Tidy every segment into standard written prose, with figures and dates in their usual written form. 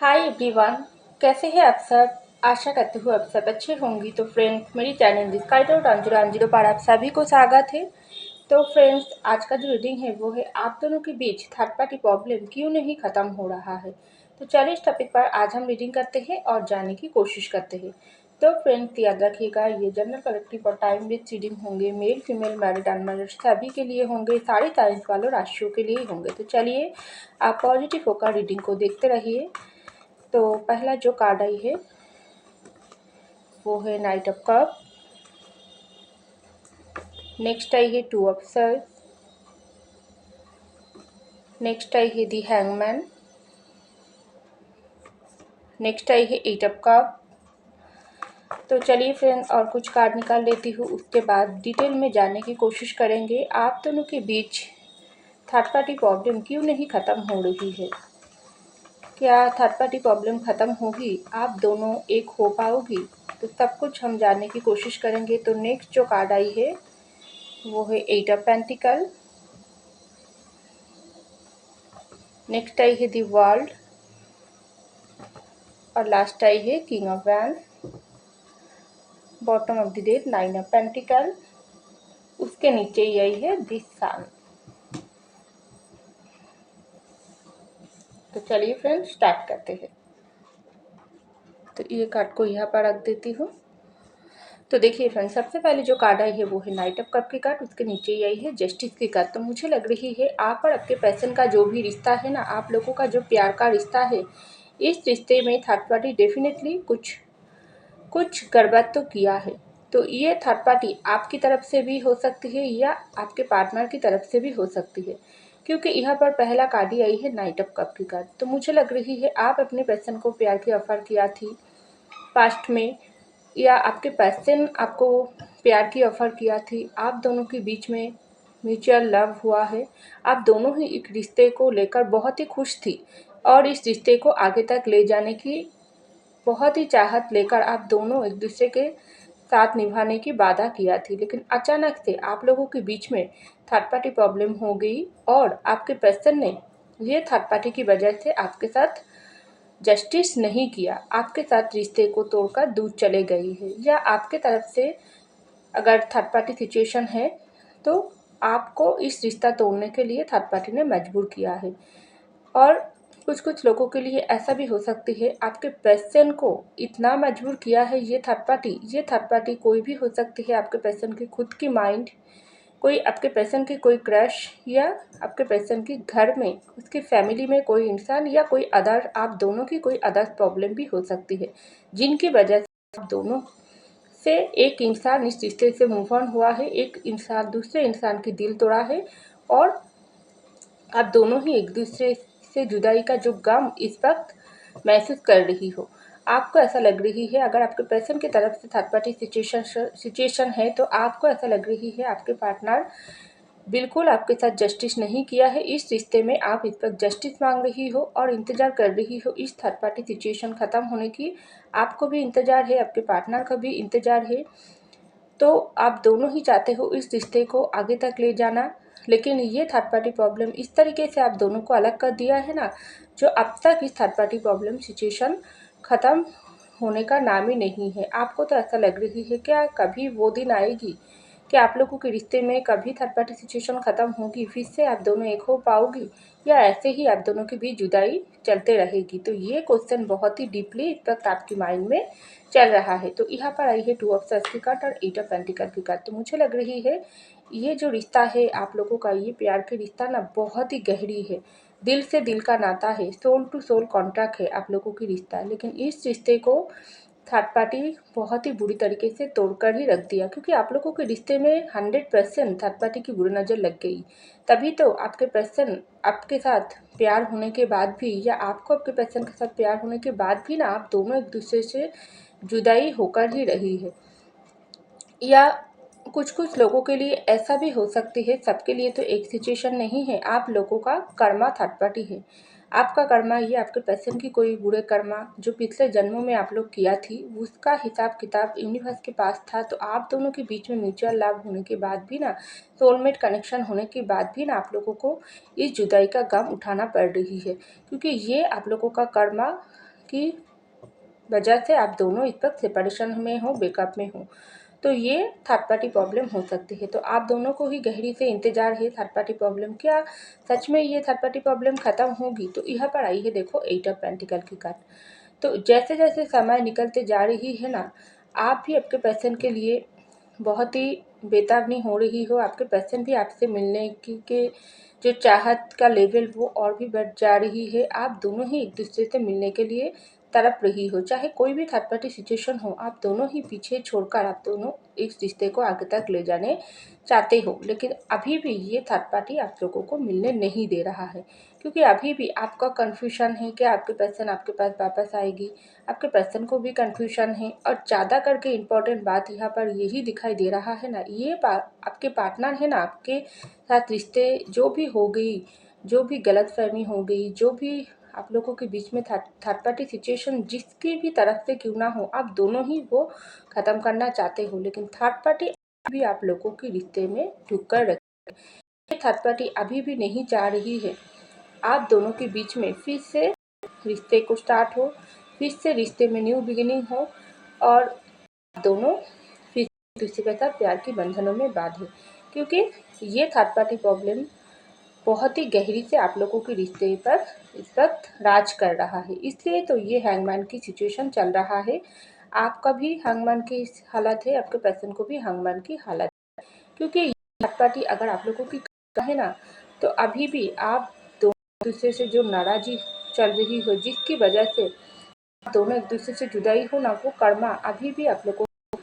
Hi everyone. कैसे हैं आप सब। आशा करती हूँ आप सब अच्छे होंगी। तो फ्रेंड्स, मेरी चैनल स्काई डॉट अंजुरांजिरो पर आप सभी को स्वागत है। तो फ्रेंड्स, आज का जो रीडिंग है वो है आप दोनों के बीच थर्ड पार्टी प्रॉब्लम क्यों नहीं खत्म हो रहा है। तो चलिए इस टॉपिक पर आज हम रीडिंग करते हैं और जानने की कोशिश करते हैं। तो फ्रेंड्स, याद रखिएगा ये जनरल कलेक्टिव और टाइम बेस्ड रीडिंग होंगे। मेल फीमेल मैरिड अनमैरिड सभी के लिए होंगे। सारे साइंस वालों राशियों के लिए होंगे। तो चलिए आप पॉजिटिव होकर रीडिंग को देखते रहिए। तो पहला जो कार्ड आई है वो है नाइट ऑफ कप। नेक्स्ट आई है टू ऑफ सर्स। नेक्स्ट आई है दी हैंगमैन। नेक्स्ट आई है एट ऑफ कप। तो चलिए फ्रेंड, और कुछ कार्ड निकाल लेती हूँ, उसके बाद डिटेल में जानने की कोशिश करेंगे आप दोनों के बीच थर्ड पार्टी प्रॉब्लम क्यों नहीं खत्म हो रही है। क्या थर्ड पार्टी प्रॉब्लम खत्म होगी, आप दोनों एक हो पाओगी, तो सब कुछ हम जानने की कोशिश करेंगे। तो नेक्स्ट जो कार्ड आई है वो है एट ऑफ पेंटिकल। नेक्स्ट आई है दी वर्ल्ड और लास्ट आई है king of wand. Bottom of the deck nine of pentacle. उसके नीचे ही आई है दिस सन। तो चलिए फ्रेंड्स स्टार्ट करते हैं। तो ये कार्ड को यहाँ पर रख देती हूँ। तो देखिए फ्रेंड्स, सबसे पहले जो कार्ड आई है वो है नाइट ऑफ कप की कार्ड। उसके नीचे ही आई है जस्टिस की कार्ड। तो मुझे लग रही है आप और आपके पर्सन का जो भी रिश्ता है ना, आप लोगों का जो प्यार का रिश्ता है, इस रिश्ते में थर्ड पार्टी डेफिनेटली कुछ कुछ गड़बड़ तो किया है। तो ये थर्ड पार्टी आपकी तरफ से भी हो सकती है या आपके पार्टनर की तरफ से भी हो सकती है, क्योंकि यहाँ पर पहला कार्ड ही आई है नाइट ऑफ कप की कार्ड। तो मुझे लग रही है आप अपने पर्सन को प्यार की ऑफर किया थी पास्ट में, या आपके पर्सन आपको प्यार की ऑफर किया थी। आप दोनों के बीच में म्यूचुअल लव हुआ है। आप दोनों ही एक रिश्ते को लेकर बहुत ही खुश थी और इस रिश्ते को आगे तक ले जाने की बहुत ही चाहत लेकर आप दोनों एक दूसरे के साथ निभाने की वादा किया थी। लेकिन अचानक से आप लोगों के बीच में थर्ड पार्टी प्रॉब्लम हो गई और आपके पर्सन ने ये थर्ड पार्टी की वजह से आपके साथ जस्टिस नहीं किया, आपके साथ रिश्ते को तोड़कर दूर चले गई है। या आपके तरफ से अगर थर्ड पार्टी सिचुएशन है तो आपको इस रिश्ता तोड़ने के लिए थर्ड पार्टी ने मजबूर किया है। और कुछ कुछ लोगों के लिए ऐसा भी हो सकती है आपके पर्सन को इतना मजबूर किया है ये थर्ड पार्टी कोई भी हो सकती है। आपके पर्सन की खुद की माइंड, कोई आपके पर्सन की कोई क्रश, या आपके पर्सन की घर में उसकी फैमिली में कोई इंसान, या कोई अदर आप दोनों की कोई अदर प्रॉब्लम भी हो सकती है, जिनकी वजह से आप दोनों से एक इंसान इस रिश्ते से मूव ऑन हुआ है, एक इंसान दूसरे इंसान की दिल तोड़ा है और आप दोनों ही एक दूसरे से जुदाई का जो गम इस वक्त महसूस कर रही हो। आपको ऐसा लग रही है, अगर आपके पर्सन की तरफ से थर्ड पार्टी सिचुएशन है तो आपको ऐसा लग रही है आपके पार्टनर बिल्कुल आपके साथ जस्टिस नहीं किया है। इस रिश्ते में आप इस वक्त जस्टिस मांग रही हो और इंतजार कर रही हो इस थर्ड पार्टी सिचुएशन खत्म होने की। आपको भी इंतजार है, आपके पार्टनर का भी इंतजार है। तो आप दोनों ही चाहते हो इस रिश्ते को आगे तक ले जाना। लेकिन ये थर्ड पार्टी प्रॉब्लम इस तरीके से आप दोनों को अलग कर दिया है ना, जो अब तक इस थर्ड पार्टी प्रॉब्लम सिचुएशन ख़त्म होने का नाम ही नहीं है। आपको तो ऐसा लग रही है क्या कभी वो दिन आएगी कि आप लोगों के रिश्ते में कभी थर्ड पार्टी सिचुएशन ख़त्म होगी, फिर से आप दोनों एक हो पाओगी, या ऐसे ही आप दोनों के बीच जुदाई चलते रहेगी। तो ये क्वेश्चन बहुत ही डीपली इस वक्त आपकी माइंड में चल रहा है। तो यहाँ पर आई है टू ऑफ सॉर्ड्स की कार्ड और एट ऑफ पेंटिकल की कार्ड। तो मुझे लग रही है ये जो रिश्ता है आप लोगों का, ये प्यार के रिश्ता ना बहुत ही गहरी है, दिल से दिल का नाता है, सोल टू सोल कॉन्ट्रैक्ट है आप लोगों की रिश्ता। लेकिन इस रिश्ते को थर्ड पार्टी बहुत ही बुरी तरीके से तोड़कर ही रख दिया, क्योंकि आप लोगों के रिश्ते में 100% थर्ड पार्टी की बुरी नज़र लग गई। तभी तो आपके पर्सन आपके साथ प्यार होने के बाद भी, या आपको आपके पर्सन के साथ प्यार होने के बाद भी ना, आप दोनों एक दूसरे से जुदाई होकर ही रही है। या कुछ कुछ लोगों के लिए ऐसा भी हो सकती है, सबके लिए तो एक सिचुएशन नहीं है। आप लोगों का कर्मा थर्ड पार्टी है। आपका कर्मा, ये आपके पर्सन की कोई बुरे कर्मा जो पिछले जन्मों में आप लोग किया थी, उसका हिसाब किताब यूनिवर्स के पास था। तो आप दोनों के बीच में म्यूचुअल लव होने के बाद भी ना, सोलमेट कनेक्शन होने के बाद भी ना, आप लोगों को इस जुदाई का गम उठाना पड़ रही है, क्योंकि ये आप लोगों का कर्मा की वजह से आप दोनों इस वक्त सेपरेशन में हो, ब्रेकअप में हो, तो ये थर्ड पार्टी प्रॉब्लम हो सकती है। तो आप दोनों को ही गहरी से इंतजार है थर्ड पार्टी प्रॉब्लम, क्या सच में ये थर्ड पार्टी प्रॉब्लम खत्म होगी? तो यहाँ पर आई है देखो 8 ऑफ पेंटिकल की कार्ड। तो जैसे जैसे समय निकलते जा रही है ना, आप भी आपके पर्सन के लिए बहुत ही बेताबनी हो रही हो। आपके पर्सन भी आपसे मिलने की के जो चाहत का लेवल वो और भी बढ़ जा रही है। आप दोनों ही एक दूसरे से मिलने के लिए तड़प रही हो। चाहे कोई भी थर्ड पार्टी सिचुएशन हो, आप दोनों ही पीछे छोड़कर आप दोनों इस रिश्ते को आगे तक ले जाने चाहते हो। लेकिन अभी भी ये थर्ड पार्टी आप लोगों को मिलने नहीं दे रहा है, क्योंकि अभी भी आपका कन्फ्यूजन है कि आपके पर्सन आपके पास वापस आएगी। आपके पर्सन को भी कन्फ्यूजन है। और ज़्यादा करके इम्पोर्टेंट बात यहाँ पर यही दिखाई दे रहा है ना, ये आपके पार्टनर है ना, आपके साथ रिश्ते जो भी हो गई, जो भी गलतफहमी हो गई, जो भी आप लोगों के बीच में थर्ड पार्टी सिचुएशन जिसकी भी तरफ से क्यों ना हो, आप दोनों ही वो ख़त्म करना चाहते हो। लेकिन थर्ड पार्टी भी आप लोगों के रिश्ते में ढुक कर रखे। ये थर्ड पार्टी अभी भी नहीं चाह रही है आप दोनों के बीच में फिर से रिश्ते को स्टार्ट हो, फिर से रिश्ते में न्यू बिगिनिंग हो और दोनों फिर दूसरे के साथ प्यार की बंधनों में बांधे। क्योंकि ये थर्ड पार्टी प्रॉब्लम बहुत ही गहरी से आप लोगों के रिश्ते पर इस वक्त राज कर रहा है। इसलिए तो ये हैंगमैन की सिचुएशन चल रहा है। आपका भी हैंगमैन की हालत है, आपके पर्सन को भी हैंगमैन की हालत है। क्योंकि ये थर्ड पार्टी अगर आप लोगों की है ना, तो अभी भी आप दोनों दूसरे से जो नाराजी चल रही हो, जिसकी वजह से दोनों एक दूसरे से जुदाई हो ना, वो कर्मा अभी भी आप लोगों को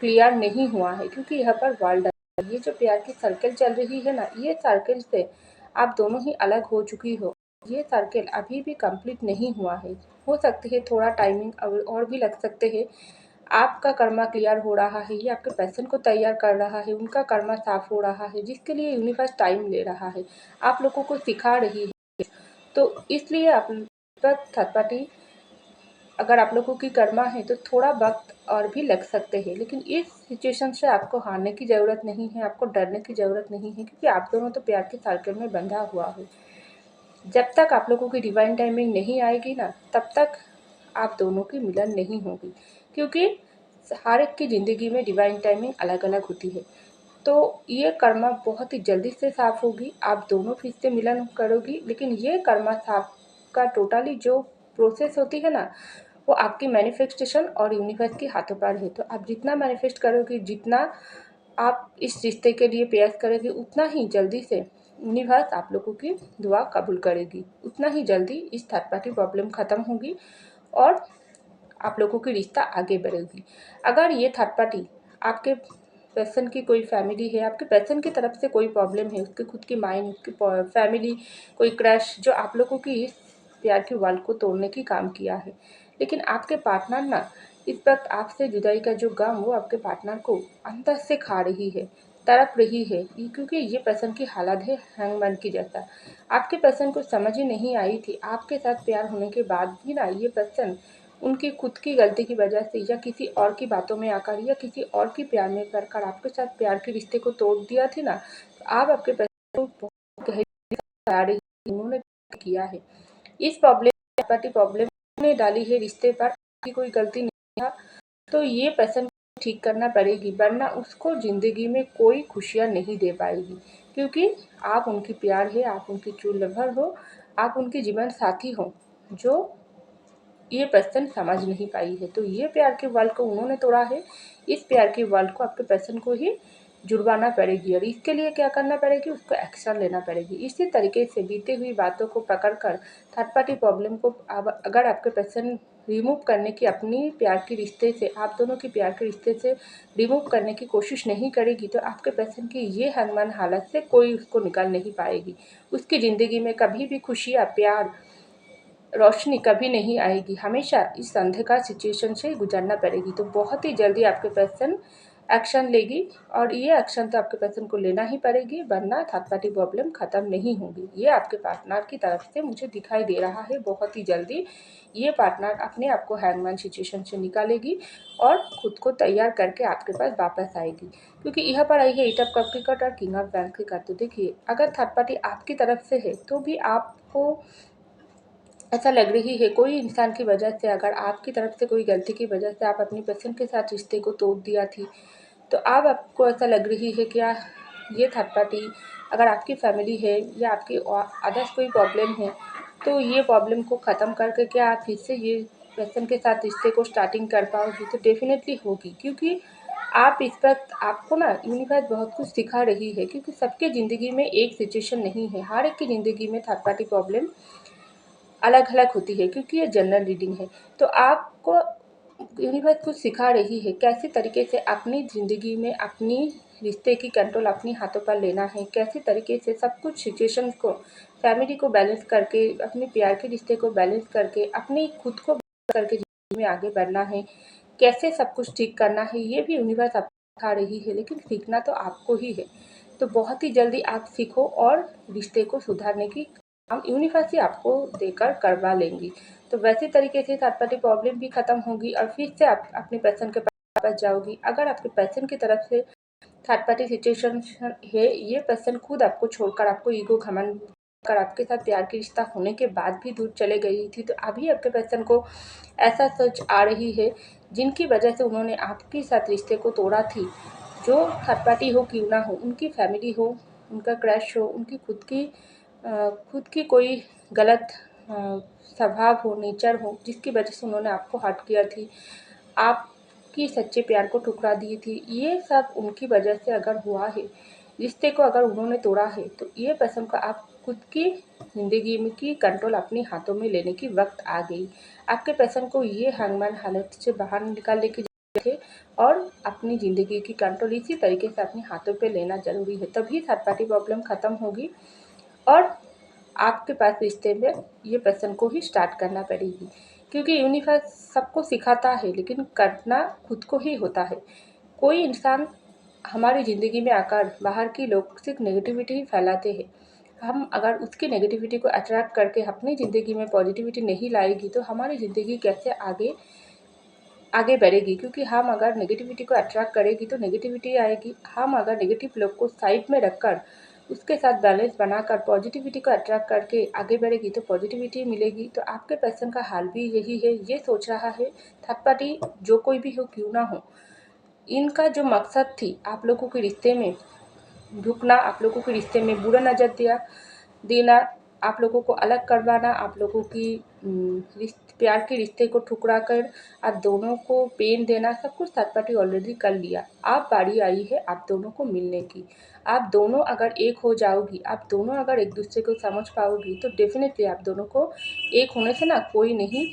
क्लियर नहीं हुआ है। क्योंकि यहाँ पर वर्ल्ड ये जो प्यार की सर्कल चल रही है ना, ये सर्कल से आप दोनों ही अलग हो चुकी हो। ये सर्कल अभी भी कंप्लीट नहीं हुआ है। हो सकती है थोड़ा टाइमिंग और भी लग सकते हैं। आपका कर्मा क्लियर हो रहा है, ये आपके पर्सन को तैयार कर रहा है, उनका कर्मा साफ हो रहा है, जिसके लिए यूनिवर्स टाइम ले रहा है, आप लोगों को सिखा रही है। तो इसलिए आप थर्ड पार्टी अगर आप लोगों की कर्मा है तो थोड़ा वक्त और भी लग सकते हैं। लेकिन इस सिचुएशन से आपको हारने की ज़रूरत नहीं है, आपको डरने की ज़रूरत नहीं है, क्योंकि आप दोनों तो प्यार के सर्कल में बंधा हुआ है। जब तक आप लोगों की डिवाइन टाइमिंग नहीं आएगी ना, तब तक आप दोनों की मिलन नहीं होगी। क्योंकि हर एक की ज़िंदगी में डिवाइन टाइमिंग अलग अलग होती है। तो ये कर्मा बहुत ही जल्दी से साफ होगी, आप दोनों फिर से मिलन करोगी। लेकिन ये कर्मा साफ का टोटली जो प्रोसेस होती है ना, वो आपकी मैनिफेस्टेशन और यूनिवर्स के हाथों पर है। तो आप जितना मैनिफेस्ट करोगे, जितना आप इस रिश्ते के लिए प्रयास करोगे, उतना ही जल्दी से यूनिवर्स आप लोगों की दुआ कबूल करेगी, उतना ही जल्दी इस थर्ड पार्टी प्रॉब्लम ख़त्म होगी और आप लोगों की रिश्ता आगे बढ़ेगी। अगर ये थर्ड पार्टी आपके पर्सन की कोई फैमिली है, आपके पर्सन की तरफ से कोई प्रॉब्लम है, उसके खुद की माइंड, उसकी फैमिली, कोई क्रश जो आप लोगों की इस प्यार की वाल को तोड़ने की काम किया है। लेकिन आपके पार्टनर ना, इस वक्त आपसे जुदाई का जो गम वो आपके पार्टनर को अंदर से खा रही है, तड़प रही है। क्योंकि ये पर्सन की हालत है हैंगमैन की जैसा। आपके पर्सन को समझ ही नहीं आई थी आपके साथ प्यार होने के बाद भी ना, ये पर्सन उनकी खुद की गलती की वजह से या किसी और की बातों में आकर या किसी और की प्यार में पड़कर आपके साथ प्यार के रिश्ते को तोड़ दिया थी ना। तो आप आपके पर्सन को बहुत गहरी आ रही उन्होंने किया है। इस प्रॉब्लम ने डाली है रिश्ते पर, की कोई गलती नहीं था। तो ये पर्सन ठीक करना पड़ेगी, वरना उसको ज़िंदगी में कोई खुशियाँ नहीं दे पाएगी। क्योंकि आप उनकी प्यार है, आप उनकी ट्रू लवर हो, आप उनके जीवन साथी हो, जो ये पर्सन समझ नहीं पाई है। तो ये प्यार के वाल को उन्होंने तोड़ा है। इस प्यार के वाल को आपके पर्सन को ही जुड़वाना पड़ेगी और इसके लिए क्या करना पड़ेगी, उसको एक्शन लेना पड़ेगी। इसी तरीके से बीती हुई बातों को पकड़कर थर्ड पार्टी प्रॉब्लम को अगर आपके पर्सन रिमूव करने की, अपनी प्यार के रिश्ते से, आप दोनों के प्यार के रिश्ते से रिमूव करने की कोशिश नहीं करेगी, तो आपके पर्सन की ये हंगमन हालत से कोई उसको निकाल नहीं पाएगी। उसकी ज़िंदगी में कभी भी खुशियाँ, प्यार, रोशनी कभी नहीं आएगी। हमेशा इस अंधकार सिचुएशन से गुजरना पड़ेगी। तो बहुत ही जल्दी आपके पर्सन एक्शन लेगी और ये एक्शन तो आपके पर्सन को लेना ही पड़ेगी, वरना थर्ड पार्टी प्रॉब्लम ख़त्म नहीं होगी। ये आपके पार्टनर की तरफ से मुझे दिखाई दे रहा है। बहुत ही जल्दी ये पार्टनर अपने आप को हैंगमैन सिचुएशन से निकालेगी और खुद को तैयार करके आपके पास वापस आएगी। क्योंकि यहाँ पर आई है 8 ऑफ कप की कार्ड और किंग ऑफ बैंक की कार्ड। तो देखिए, अगर थर्ड पार्टी आपकी तरफ से है तो भी आपको ऐसा लग रही है कोई इंसान की वजह से, अगर आपकी तरफ से कोई गलती की वजह से आप अपनी पसंद के साथ रिश्ते को तोड़ दिया थी, तो अब आपको ऐसा लग रही है क्या ये थर्ड पार्टी अगर आपकी फैमिली है या आपकी अदर्स कोई प्रॉब्लम है, तो ये प्रॉब्लम को ख़त्म करके क्या आप फिर से ये पर्सन के साथ रिश्ते को स्टार्टिंग कर पाओगी? तो डेफिनेटली होगी, क्योंकि आप इस वक्त आपको ना यूनिवर्स बहुत कुछ सिखा रही है, क्योंकि सबके ज़िंदगी में एक सिचुएशन नहीं है, हर एक की ज़िंदगी में थर्ड पार्टी प्रॉब्लम अलग अलग होती है, क्योंकि ये जनरल रीडिंग है। तो आपको यूनिवर्स कुछ सिखा रही है कैसे तरीके से अपनी ज़िंदगी में अपनी रिश्ते की कंट्रोल अपने हाथों पर लेना है, कैसे तरीके से सब कुछ सिचुएशन को फैमिली को बैलेंस करके अपने प्यार के रिश्ते को बैलेंस करके अपनी खुद को करके ज़िंदगी में आगे बढ़ना है, कैसे सब कुछ ठीक करना है, ये भी यूनिवर्स आपको सिखा रही है। लेकिन सीखना तो आपको ही है, तो बहुत ही जल्दी आप सीखो और रिश्ते को सुधारने की काम यूनिवर्स ही आपको देकर करवा लेंगी। तो वैसे तरीके से थर्ड पार्टी प्रॉब्लम भी खत्म होगी और फिर से आप अपने पर्सन के पास वापस जाओगी। अगर आपके पर्सन की तरफ से थर्ड पार्टी सिचुएशन है, ये पर्सन खुद आपको छोड़कर, आपको ईगो घमंड कर आपके साथ प्यार की रिश्ता होने के बाद भी दूर चले गई थी, तो अभी आपके पर्सन को ऐसा सोच आ रही है जिनकी वजह से उन्होंने आपके साथ रिश्ते को तोड़ा थी, जो थर्ड पार्टी हो क्यों ना हो, उनकी फैमिली हो, उनका क्रश हो, उनकी खुद की कोई गलत स्वभाव हो, नेचर हो, जिसकी वजह से उन्होंने आपको हर्ट किया थी, आपकी सच्चे प्यार को ठुकरा दी थी, ये सब उनकी वजह से अगर हुआ है, रिश्ते को अगर उन्होंने तोड़ा है, तो ये पसंद का आप खुद की ज़िंदगी में की कंट्रोल अपने हाथों में लेने की वक्त आ गई। आपके पर्सन को ये हैंगमैन हालत से बाहर निकालने की ज़रूरत है और अपनी ज़िंदगी की कंट्रोल इसी तरीके से अपने हाथों पे लेना ज़रूरी है, तभी थर्ड पार्टी प्रॉब्लम ख़त्म होगी और आपके पास रिश्ते में ये पर्सन को ही स्टार्ट करना पड़ेगी, क्योंकि यूनिवर्स सबको सिखाता है लेकिन करना खुद को ही होता है। कोई इंसान हमारी ज़िंदगी में आकर बाहर की लोग सिर्फ नेगेटिविटी ही फैलाते हैं, हम अगर उसकी नेगेटिविटी को अट्रैक्ट करके अपनी ज़िंदगी में पॉजिटिविटी नहीं लाएगी, तो हमारी ज़िंदगी कैसे आगे आगे बढ़ेगी? क्योंकि हम अगर नेगेटिविटी को अट्रैक्ट करेगी तो नेगेटिविटी आएगी, हम अगर नेगेटिव लोग को साइड में रखकर उसके साथ बैलेंस बनाकर पॉजिटिविटी को अट्रैक्ट करके आगे बढ़ेगी तो पॉजिटिविटी मिलेगी। तो आपके पर्सन का हाल भी यही है, ये सोच रहा है थर्ड पार्टी जो कोई भी हो क्यों ना हो, इनका जो मकसद थी आप लोगों के रिश्ते में ढुकना, आप लोगों के रिश्ते में बुरा नज़र देना, आप लोगों को अलग करवाना, आप लोगों की प्यार के रिश्ते को ठुकरा कर आप दोनों को पेन देना, सब कुछ थर्ड पार्टी ऑलरेडी कर लिया। अब बारी आई है आप दोनों को मिलने की। आप दोनों अगर एक हो जाओगी, आप दोनों अगर एक दूसरे को समझ पाओगी, तो डेफिनेटली आप दोनों को एक होने से ना कोई नहीं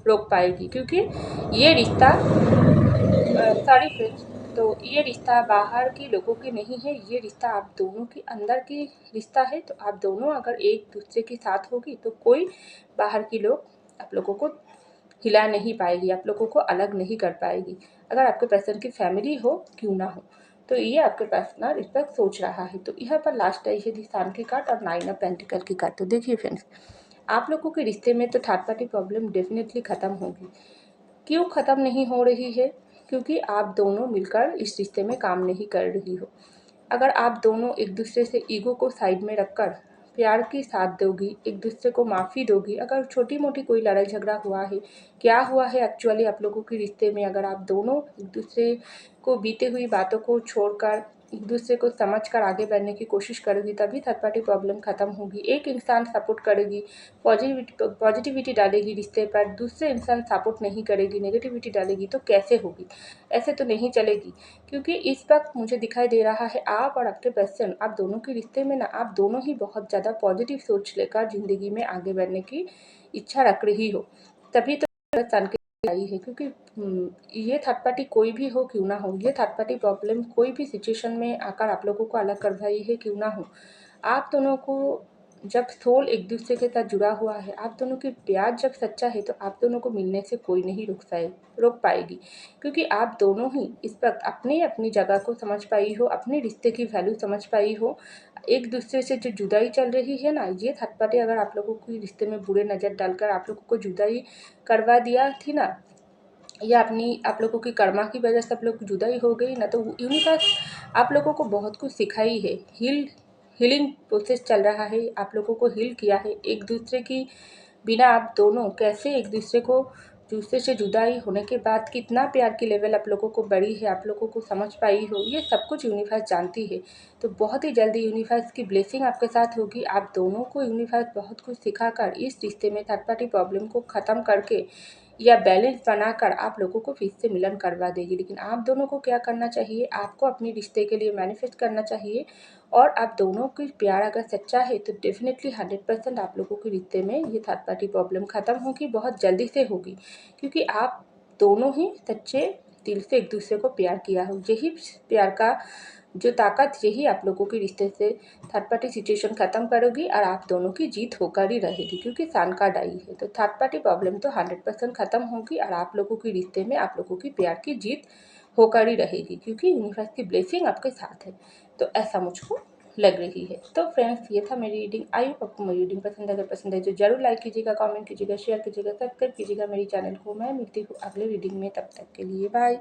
रोक पाएगी, क्योंकि ये रिश्ता सॉरी फ्रेंड्स, तो ये रिश्ता बाहर के लोगों के नहीं है, ये रिश्ता आप दोनों के अंदर की रिश्ता है। तो आप दोनों अगर एक दूसरे के साथ होगी तो कोई बाहर की लोग आप लोगों को हिला नहीं पाएगी, आप लोगों को अलग नहीं कर पाएगी, अगर आपके पर्सन की फैमिली हो क्यों ना हो। तो ये आपके पास ना इस पर सोच रहा है। तो यहाँ पर लास्ट आई है दी सन की कार्ड और 9 ऑफ पेंटिकल की कार्ड। तो देखिए फ्रेंड्स, आप लोगों के रिश्ते में तो थर्ड पार्टी प्रॉब्लम डेफिनेटली ख़त्म होगी। क्यों ख़त्म नहीं हो रही है? क्योंकि आप दोनों मिलकर इस रिश्ते में काम नहीं कर रही हो। अगर आप दोनों एक दूसरे से ईगो को साइड में रखकर प्यार की साथ दोगी, एक दूसरे को माफ़ी दोगी, अगर छोटी मोटी कोई लड़ाई झगड़ा हुआ है, क्या हुआ है एक्चुअली आप लोगों के रिश्ते में, अगर आप दोनों एक दूसरे को बीते हुई बातों को छोड़कर एक दूसरे को समझ कर आगे बढ़ने की कोशिश करोगी, तभी थर्ड पार्टी प्रॉब्लम ख़त्म होगी। एक इंसान सपोर्ट करेगी, पॉजिटिविटी डालेगी रिश्ते पर, दूसरे इंसान सपोर्ट नहीं करेगी, नेगेटिविटी डालेगी, तो कैसे होगी? ऐसे तो नहीं चलेगी। क्योंकि इस वक्त मुझे दिखाई दे रहा है आप और आपके पर्सन, आप दोनों के रिश्ते में ना आप दोनों ही बहुत ज़्यादा पॉजिटिव सोच लेकर ज़िंदगी में आगे बढ़ने की इच्छा रख रही हो, तभी तो सन की आई है। क्योंकि ये थर्ड पार्टी कोई भी हो क्यों ना हो, ये थर्ड पार्टी प्रॉब्लम कोई भी सिचुएशन में आकर आप लोगों को अलग करवाई है क्यों ना हो, आप दोनों को जब सोल एक दूसरे के साथ जुड़ा हुआ है, आप दोनों की प्यार जब सच्चा है, तो आप दोनों को मिलने से कोई नहीं रोक पाएगी। क्योंकि आप दोनों ही इस वक्त अपनी अपनी जगह को समझ पाई हो, अपने रिश्ते की वैल्यू समझ पाई हो। एक दूसरे से जो जुदाई चल रही है ना, ये थर्ड पार्टी अगर आप लोगों को रिश्ते में बुरे नज़र डालकर आप लोगों को जुदाई करवा दिया थी ना, या आप लोगों की कर्मा की वजह से आप लोग जुदाई हो गई ना, तो यूनिवर्स आप लोगों को बहुत कुछ सिखाई है। हीलिंग प्रोसेस चल रहा है, आप लोगों को हील किया है, एक दूसरे की बिना आप दोनों कैसे एक दूसरे से जुदाई होने के बाद कितना प्यार की लेवल आप लोगों को बढ़ी है, आप लोगों को समझ पाई हो, ये सब कुछ यूनिवर्स जानती है। तो बहुत ही जल्दी यूनिवर्स की ब्लेसिंग आपके साथ होगी। आप दोनों को यूनिवर्स बहुत कुछ सिखाकर इस रिश्ते में थर्ड पार्टी प्रॉब्लम को ख़त्म करके या बैलेंस बनाकर आप लोगों को फिर से मिलन करवा देगी। लेकिन आप दोनों को क्या करना चाहिए, आपको अपने रिश्ते के लिए मैनिफेस्ट करना चाहिए। और आप दोनों की प्यार अगर सच्चा है तो डेफिनेटली 100% आप लोगों के रिश्ते में ये थर्ड पार्टी प्रॉब्लम ख़त्म होगी, बहुत जल्दी से होगी। क्योंकि आप दोनों ही सच्चे दिल से एक दूसरे को प्यार किया हो। यही प्यार का जो ताकत, यही आप लोगों के रिश्ते से थर्ड पार्टी सिचुएशन ख़त्म करोगी और आप दोनों की जीत होकर ही रहेगी। क्योंकि सान का डाई है तो थर्ड पार्टी प्रॉब्लम तो 100% ख़त्म होगी और आप लोगों के रिश्ते में आप लोगों की प्यार की जीत होकर ही रहेगी। क्योंकि यूनिवर्स की ब्लेसिंग आपके साथ है, तो ऐसा मुझको लग रही है। तो फ्रेंड्स, ये था मेरी रीडिंग। आई होप आपको मेरी रीडिंग पसंद है। अगर पसंद है तो जरूर लाइक कीजिएगा, कमेंट कीजिएगा, शेयर कीजिएगा, सब्सक्राइब कीजिएगा मेरी चैनल को। मैं मिलती हूँ अगले रीडिंग में, तब तक के लिए बाय।